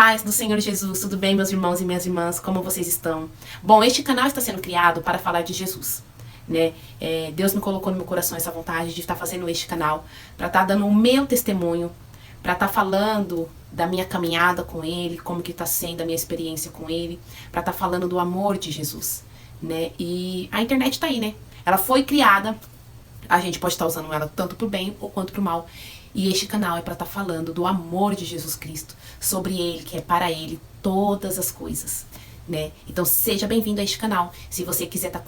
paz do Senhor Jesus, tudo bem, meus irmãos e minhas irmãs? Como vocês estão? Bom, este canal está sendo criado para falar de Jesus, né? Deus me colocou no meu coração essa vontade de estar fazendo este canal, para estar dando o meu testemunho, para estar falando da minha caminhada com Ele, como que está sendo a minha experiência com Ele, para estar falando do amor de Jesus, né? E a internet está aí, né? Ela foi criada, a gente pode estar usando ela tanto para o bem ou quanto para o mal. E este canal é para estar falando do amor de Jesus Cristo, sobre Ele, que é para Ele todas as coisas, né? Então seja bem-vindo a este canal. Se você quiser estar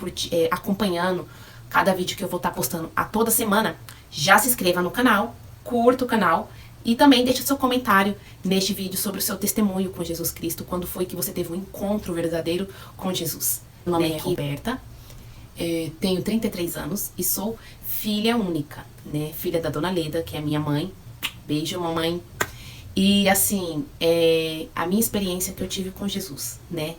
acompanhando cada vídeo que eu vou estar postando a toda semana, já se inscreva no canal, curta o canal e também deixe seu comentário neste vídeo sobre o seu testemunho com Jesus Cristo, quando foi que você teve um encontro verdadeiro com Jesus. Meu nome é Roberta, tenho 33 anos e sou filha única, né? Filha da Dona Leda, que é a minha mãe. Beijo, mamãe. E assim, a minha experiência que eu tive com Jesus, né?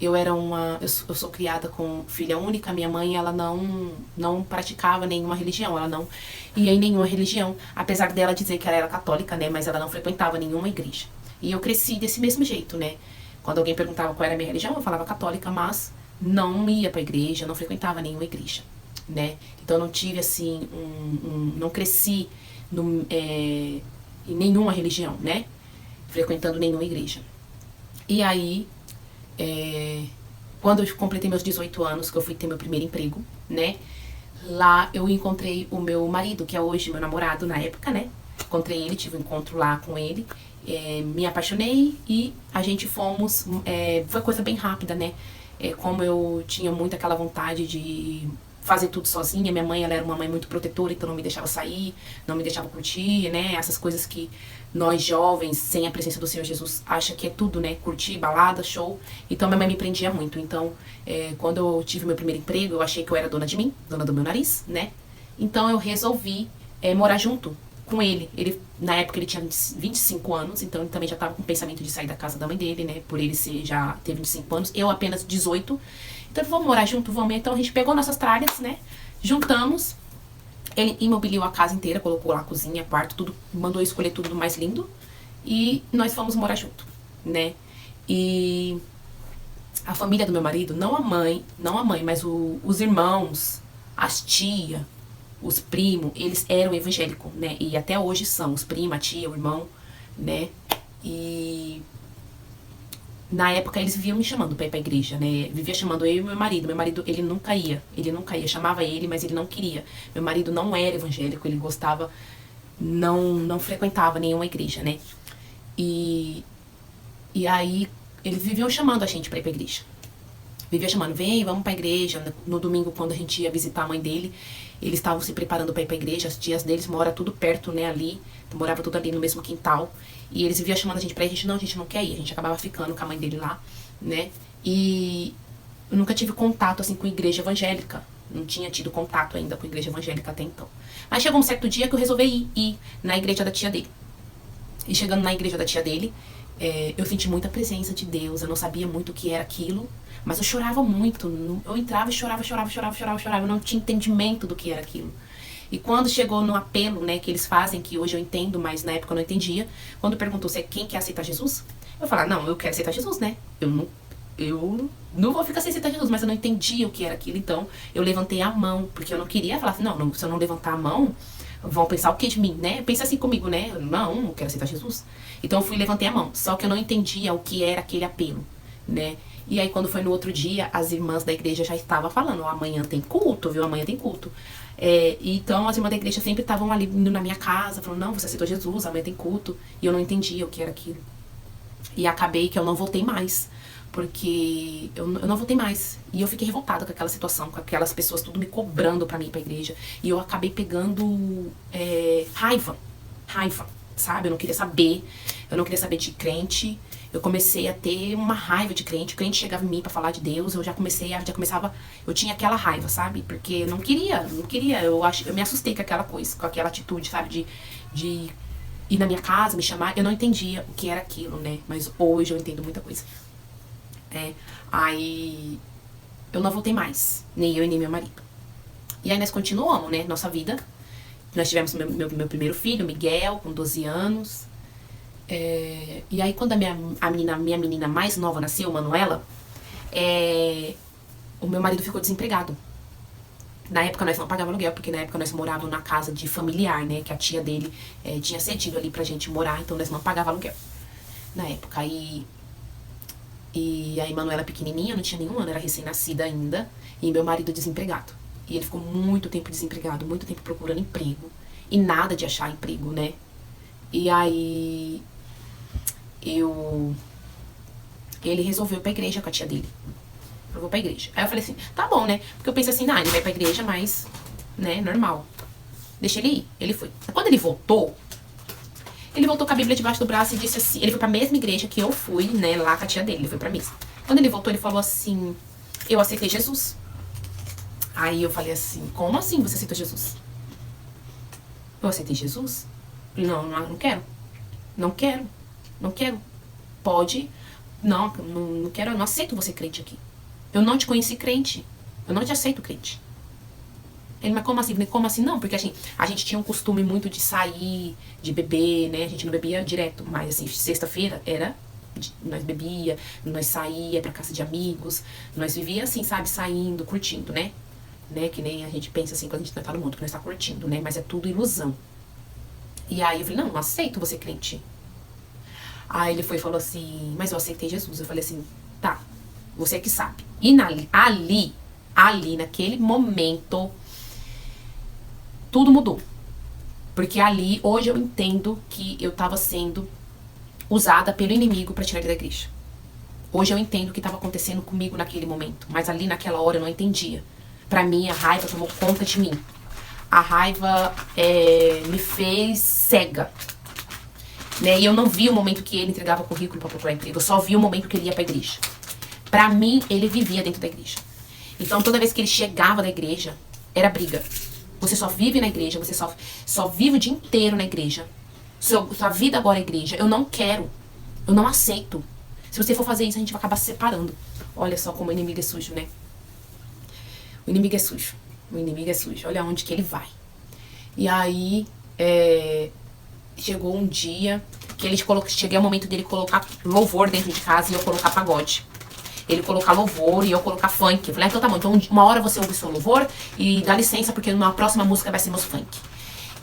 Eu sou criada com filha única. Minha mãe, ela não praticava nenhuma religião, ela não ia em nenhuma religião, apesar dela dizer que ela era católica, né? Mas ela não frequentava nenhuma igreja. E eu cresci desse mesmo jeito, né? Quando alguém perguntava qual era a minha religião, eu falava católica, mas não ia pra igreja, não frequentava nenhuma igreja, né? Então eu não tive assim, não cresci em nenhuma religião, né? Frequentando nenhuma igreja. E aí, quando eu completei meus 18 anos, que eu fui ter meu primeiro emprego, né? Lá eu encontrei o meu marido, que é hoje meu namorado na época, né? Encontrei ele, tive um encontro lá com ele, me apaixonei e a gente fomos, foi coisa bem rápida, né? Como eu tinha muito aquela vontade de fazer tudo sozinha, minha mãe, ela era uma mãe muito protetora, então não me deixava sair, não me deixava curtir, né? Essas coisas que nós jovens, sem a presença do Senhor Jesus, acha que é tudo, né? Curtir, balada, show. Então minha mãe me prendia muito. Então, quando eu tive meu primeiro emprego, eu achei que eu era dona de mim, dona do meu nariz, né? Então eu resolvi morar junto com ele. Na época ele tinha 25 anos, então ele também já estava com o pensamento de sair da casa da mãe dele, né? Por ele já ter 25 anos, eu apenas 18. Então vamos morar junto, vamos. Então a gente pegou nossas tralhas, né? Juntamos. Ele imobiliou a casa inteira, colocou lá a cozinha, quarto, tudo, mandou escolher tudo do mais lindo. E nós fomos morar junto, né? E a família do meu marido, não a mãe, mas os irmãos, as tias, os primos, eles eram evangélicos, né? E até hoje são, os primos, a tia, o irmão, né? E na época eles viviam me chamando pra ir pra igreja, né? Vivia chamando eu e meu marido. Meu marido, ele nunca ia. Chamava ele, mas ele não queria. Meu marido não era evangélico, ele gostava, não frequentava nenhuma igreja, né? E aí eles viviam chamando a gente pra ir pra igreja. Vivia chamando, vem, vamos pra igreja. No domingo, quando a gente ia visitar a mãe dele, eles estavam se preparando pra ir pra igreja. As tias deles moram tudo perto, né, ali. Morava tudo ali no mesmo quintal. E eles viviam chamando a gente pra ir. A gente não quer ir. A gente acabava ficando com a mãe dele lá, né. E eu nunca tive contato, assim, com igreja evangélica. Não tinha tido contato ainda com igreja evangélica até então. Mas chegou um certo dia que eu resolvi ir na igreja da tia dele. E chegando na igreja da tia dele, eu senti muita presença de Deus. Eu não sabia muito o que era aquilo, mas eu chorava muito. Eu entrava e chorava. Eu não tinha entendimento do que era aquilo. E quando chegou no apelo, né, que eles fazem, que hoje eu entendo, mas na época eu não entendia, quando perguntou se quem quer aceitar Jesus, eu falei, não, eu quero aceitar Jesus, né? Eu não vou ficar sem aceitar Jesus, mas eu não entendia o que era aquilo. Então eu levantei a mão, porque eu não queria falar assim, não, se eu não levantar a mão, vão pensar o que de mim, né? Pensa assim comigo, né? Não quero aceitar Jesus. Então eu levantei a mão, só que eu não entendia o que era aquele apelo, né? E aí quando foi no outro dia, as irmãs da igreja já estavam falando, amanhã tem culto, viu? Amanhã tem culto. Então as irmãs da igreja sempre estavam ali indo na minha casa, falando, não, você aceitou Jesus, amanhã tem culto. E eu não entendia o que era aquilo. E acabei que eu não voltei mais, porque eu não voltei mais. E eu fiquei revoltada com aquela situação, com aquelas pessoas tudo me cobrando pra mim ir pra igreja. E eu acabei pegando raiva, sabe? Eu não queria saber de crente. Eu comecei a ter uma raiva de crente. O crente chegava em mim pra falar de Deus, eu eu tinha aquela raiva, sabe? Porque eu não queria. Eu me assustei com aquela coisa, com aquela atitude, sabe? De ir na minha casa, me chamar. Eu não entendia o que era aquilo, né? Mas hoje eu entendo muita coisa. Aí eu não voltei mais, nem eu e nem meu marido. E aí nós continuamos, né, nossa vida. Nós tivemos meu primeiro filho, Miguel, com 12 anos. E aí, quando minha menina mais nova nasceu, Manuela, o meu marido ficou desempregado. Na época nós não pagávamos aluguel, porque na época nós morávamos na casa de familiar, né? Que a tia dele tinha cedido ali pra gente morar, então nós não pagávamos aluguel. Na época, e a Manuela pequenininha, não tinha nenhum ano, era recém-nascida ainda, e meu marido desempregado. E ele ficou muito tempo desempregado, muito tempo procurando emprego, e nada de achar emprego, né? E aí, ele resolveu ir pra igreja com a tia dele. Eu vou pra igreja. Aí eu falei assim, tá bom, né? Porque eu pensei assim, ele vai pra igreja, mas, né, normal. Deixa ele ir. Ele foi. Quando ele voltou com a Bíblia debaixo do braço e disse assim, ele foi pra mesma igreja que eu fui, né, lá com a tia dele, ele foi pra missa. Quando ele voltou, ele falou assim, eu aceitei Jesus. Aí eu falei assim, como assim você aceitou Jesus? Eu aceitei Jesus? Não quero. Não quero. Não quero. Pode. Não quero, eu não aceito você crente aqui. Eu não te conheci crente. Eu não te aceito crente. Ele, mas como assim? Como assim? Não, porque assim, a gente tinha um costume muito de sair, de beber, né? A gente não bebia direto, mas assim, sexta-feira nós bebia, nós saía pra casa de amigos, nós vivia assim, sabe, saindo, curtindo, né? Que nem a gente pensa assim, quando a gente tá no mundo, que nós tá curtindo, né? Mas é tudo ilusão. E aí eu falei, não aceito você crente. Aí ele foi e falou assim, mas eu aceitei Jesus. Eu falei assim, tá, você que sabe. E ali, naquele momento, tudo mudou. Porque ali, hoje eu entendo que eu tava sendo usada pelo inimigo pra tirar ele da igreja. Hoje eu entendo o que tava acontecendo comigo naquele momento. Mas ali, naquela hora, eu não entendia. Pra mim, a raiva tomou conta de mim. A raiva me fez cega. Né? E eu não vi o momento que ele entregava currículo pra procurar emprego. Eu só vi o momento que ele ia pra igreja. Pra mim, ele vivia dentro da igreja. Então, toda vez que ele chegava da igreja, era briga. Você só vive na igreja, você só vive o dia inteiro na igreja. Sua vida agora é igreja. Eu não quero. Eu não aceito. Se você for fazer isso, a gente vai acabar se separando. Olha só como o inimigo é sujo, né? O inimigo é sujo. O inimigo é sujo. Olha onde que ele vai. E aí, chegou um dia que cheguei ao momento dele colocar louvor dentro de casa e eu colocar pagode. Ele colocar louvor e eu colocar funk. Eu falei, então tá bom, então uma hora você ouve seu louvor e dá licença porque na próxima música vai ser meus funk.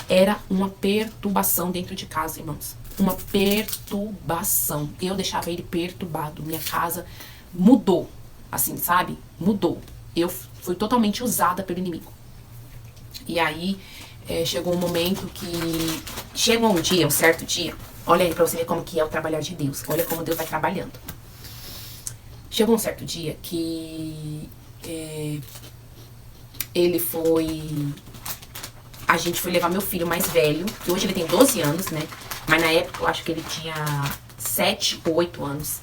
Era uma perturbação dentro de casa, irmãos. Uma perturbação. Eu deixava ele perturbado. Minha casa mudou. Assim, sabe? Mudou. Eu fui totalmente usada pelo inimigo. E aí, chegou um momento que... Chegou um certo dia. Olha aí pra você ver como que é o trabalhar de Deus. Olha como Deus vai trabalhando. Chegou um certo dia que a gente foi levar meu filho mais velho, que hoje ele tem 12 anos, né? Mas na época eu acho que ele tinha 7 ou 8 anos.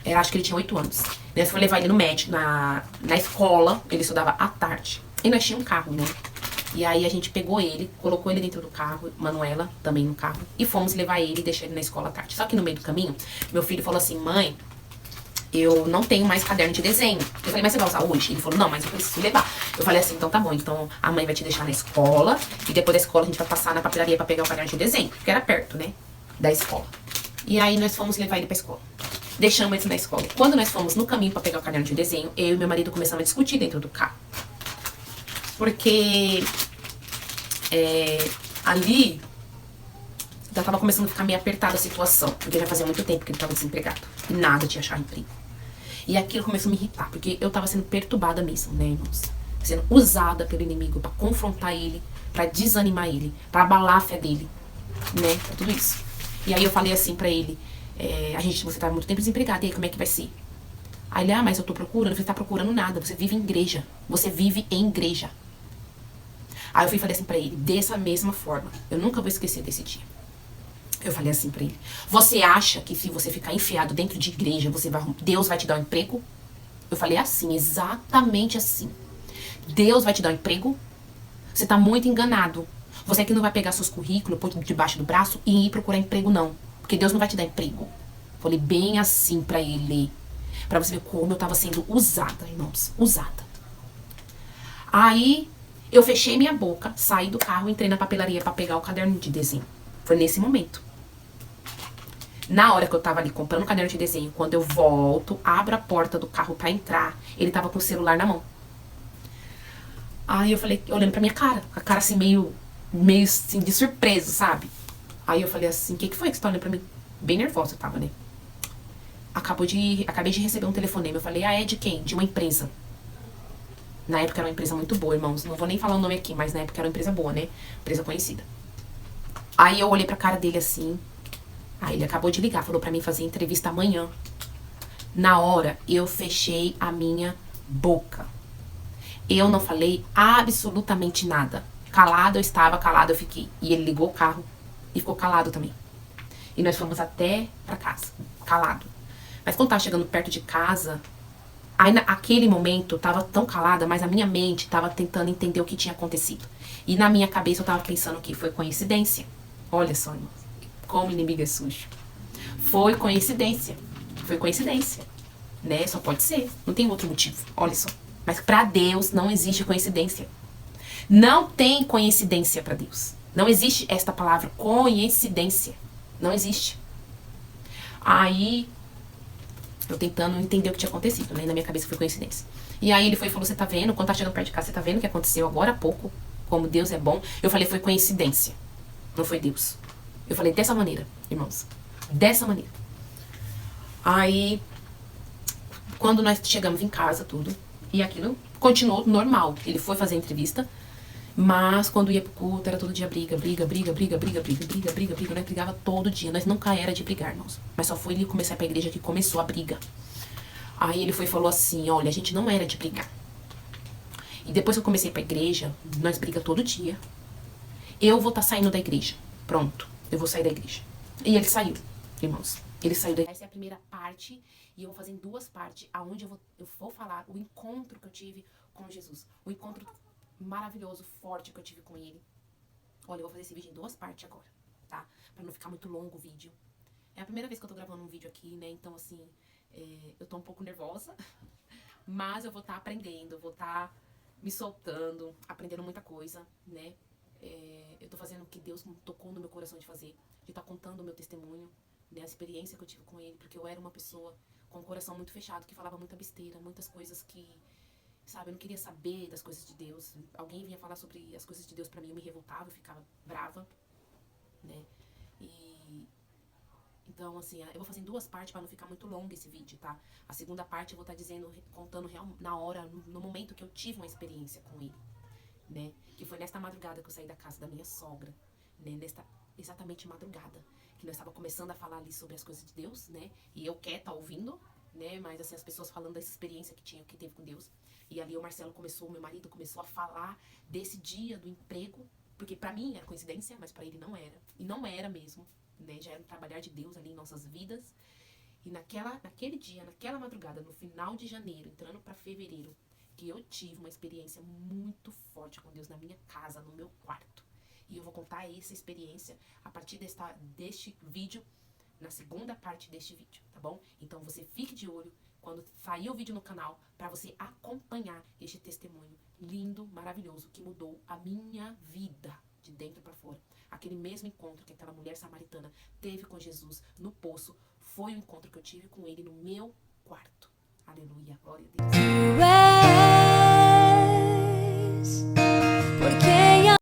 Eu acho que ele tinha 8 anos. Nós fomos levar ele no médico, na escola, ele estudava à tarde. E nós tínhamos um carro, né? E aí a gente pegou ele, colocou ele dentro do carro, Manuela também no carro, e fomos levar ele e deixar ele na escola à tarde. Só que no meio do caminho, meu filho falou assim, mãe, eu não tenho mais caderno de desenho. Eu falei, mas você vai usar hoje? Ele falou, não, mas eu preciso levar. Eu falei assim, então tá bom, então a mãe vai te deixar na escola e depois da escola a gente vai passar na papelaria pra pegar o caderno de desenho, porque era perto, né, da escola. E aí nós fomos levar ele pra escola. Deixamos ele na escola. Quando nós fomos no caminho pra pegar o caderno de desenho, eu e meu marido começamos a discutir dentro do carro. Porque ali já tava começando a ficar meio apertada a situação, porque já fazia muito tempo que ele tava desempregado e nada de achar emprego. E aquilo começou a me irritar, porque eu tava sendo perturbada mesmo, né, irmãos? Sendo usada pelo inimigo pra confrontar ele, pra desanimar ele, pra abalar a fé dele, né? Tudo isso. E aí eu falei assim pra ele, você tá muito tempo desempregado, e aí como é que vai ser? Aí ele, mas eu tô procurando. Você tá procurando nada, você vive em igreja. Você vive em igreja. Aí eu fui e falei assim pra ele, dessa mesma forma. Eu nunca vou esquecer desse dia. Eu falei assim pra ele, você acha que se você ficar enfiado dentro de igreja, Deus vai te dar um emprego? Eu falei assim, exatamente assim. Deus vai te dar um emprego? Você tá muito enganado. Você que não vai pegar seus currículos, pôr debaixo do braço e ir procurar emprego, não. Porque Deus não vai te dar emprego. Falei bem assim pra ele. Pra você ver como eu tava sendo usada, irmãos. Usada. Aí, eu fechei minha boca, saí do carro, entrei na papelaria pra pegar o caderno de desenho. Foi nesse momento. Na hora que eu tava ali comprando um caderno de desenho, quando eu volto, abro a porta do carro pra entrar, ele tava com o celular na mão. Aí eu falei, olhando pra minha cara, a cara assim, meio assim, de surpresa, sabe? Aí eu falei assim, o que foi que você tá olhando pra mim? Bem nervosa eu tava, né? Acabei de receber um telefonema. Eu falei, é de quem? De uma empresa. Na época era uma empresa muito boa, irmãos. Não vou nem falar o nome aqui, mas na época era uma empresa boa, né? Empresa conhecida. Aí eu olhei pra cara dele assim. Aí ele acabou de ligar, falou pra mim fazer entrevista amanhã. Na hora, eu fechei a minha boca. Eu não falei absolutamente nada. Calado eu estava, calado eu fiquei. E ele ligou o carro e ficou calado também. E nós fomos até pra casa, calado. Mas quando tava chegando perto de casa, aí naquele momento eu tava tão calada, mas a minha mente tava tentando entender o que tinha acontecido. E na minha cabeça eu tava pensando que foi coincidência. Olha só, irmãos, como inimigo é sujo. Foi coincidência. Foi coincidência. Né? Só pode ser. Não tem outro motivo. Olha só. Mas pra Deus não existe coincidência. Não tem coincidência pra Deus. Não existe esta palavra, coincidência. Não existe. Aí, eu tentando entender o que tinha acontecido, né? Na minha cabeça foi coincidência. E aí ele foi e falou, você tá vendo? Quando tá chegando perto de casa, você tá vendo o que aconteceu agora há pouco? Como Deus é bom. Eu falei, foi coincidência. Não foi Deus. Eu falei dessa maneira, irmãos. Dessa maneira. Aí, quando nós chegamos em casa, tudo, e aquilo continuou normal. Ele foi fazer a entrevista, mas quando ia pro culto, era todo dia briga. Nós brigava todo dia. Nós nunca era de brigar, irmãos. Mas só foi ele começar pra igreja que começou a briga. Aí ele foi e falou assim, olha, a gente não era de brigar. E depois que eu comecei pra igreja, nós briga todo dia. Eu vou estar saindo da igreja. Pronto, eu vou sair da igreja. E ele saiu, irmãos. Ele saiu da igreja. Essa é a primeira parte. E eu vou fazer em duas partes, aonde eu vou falar o encontro que eu tive com Jesus. O encontro maravilhoso, forte que eu tive com ele. Olha, eu vou fazer esse vídeo em duas partes agora, tá? Pra não ficar muito longo o vídeo. É a primeira vez que eu tô gravando um vídeo aqui, né? Então, assim, eu tô um pouco nervosa. Mas eu vou estar aprendendo, eu vou estar me soltando, aprendendo muita coisa, né? Eu tô fazendo o que Deus tocou no meu coração de fazer. De estar contando o meu testemunho, né? A experiência que eu tive com ele. Porque eu era uma pessoa com o coração muito fechado, que falava muita besteira, muitas coisas que... Sabe, eu não queria saber das coisas de Deus. Alguém vinha falar sobre as coisas de Deus pra mim, eu me revoltava, eu ficava brava, né? E... Então, assim, eu vou fazer em duas partes pra não ficar muito longo esse vídeo, tá? A segunda parte eu vou estar dizendo, contando na hora, no momento que eu tive uma experiência com ele, né? Que foi nesta madrugada que eu saí da casa da minha sogra, né? Nesta exatamente madrugada, que nós estávamos começando a falar ali sobre as coisas de Deus, né? E eu quieta ouvindo, né? Mas assim, as pessoas falando dessa experiência que teve com Deus. E ali o Marcelo meu marido começou a falar desse dia do emprego, porque pra mim era coincidência, mas pra ele não era. E não era mesmo, né? Já era um trabalhar de Deus ali em nossas vidas. E naquele dia, naquela madrugada, no final de janeiro, entrando pra fevereiro, que eu tive uma experiência muito forte com Deus na minha casa, no meu quarto. E eu vou contar essa experiência a partir deste vídeo, na segunda parte deste vídeo, tá bom? Então você fique de olho quando sair o vídeo no canal, para você acompanhar este testemunho lindo, maravilhoso, que mudou a minha vida de dentro para fora. Aquele mesmo encontro que aquela mulher samaritana teve com Jesus no poço, foi o encontro que eu tive com ele no meu quarto. Aleluia, glória a Deus. Porque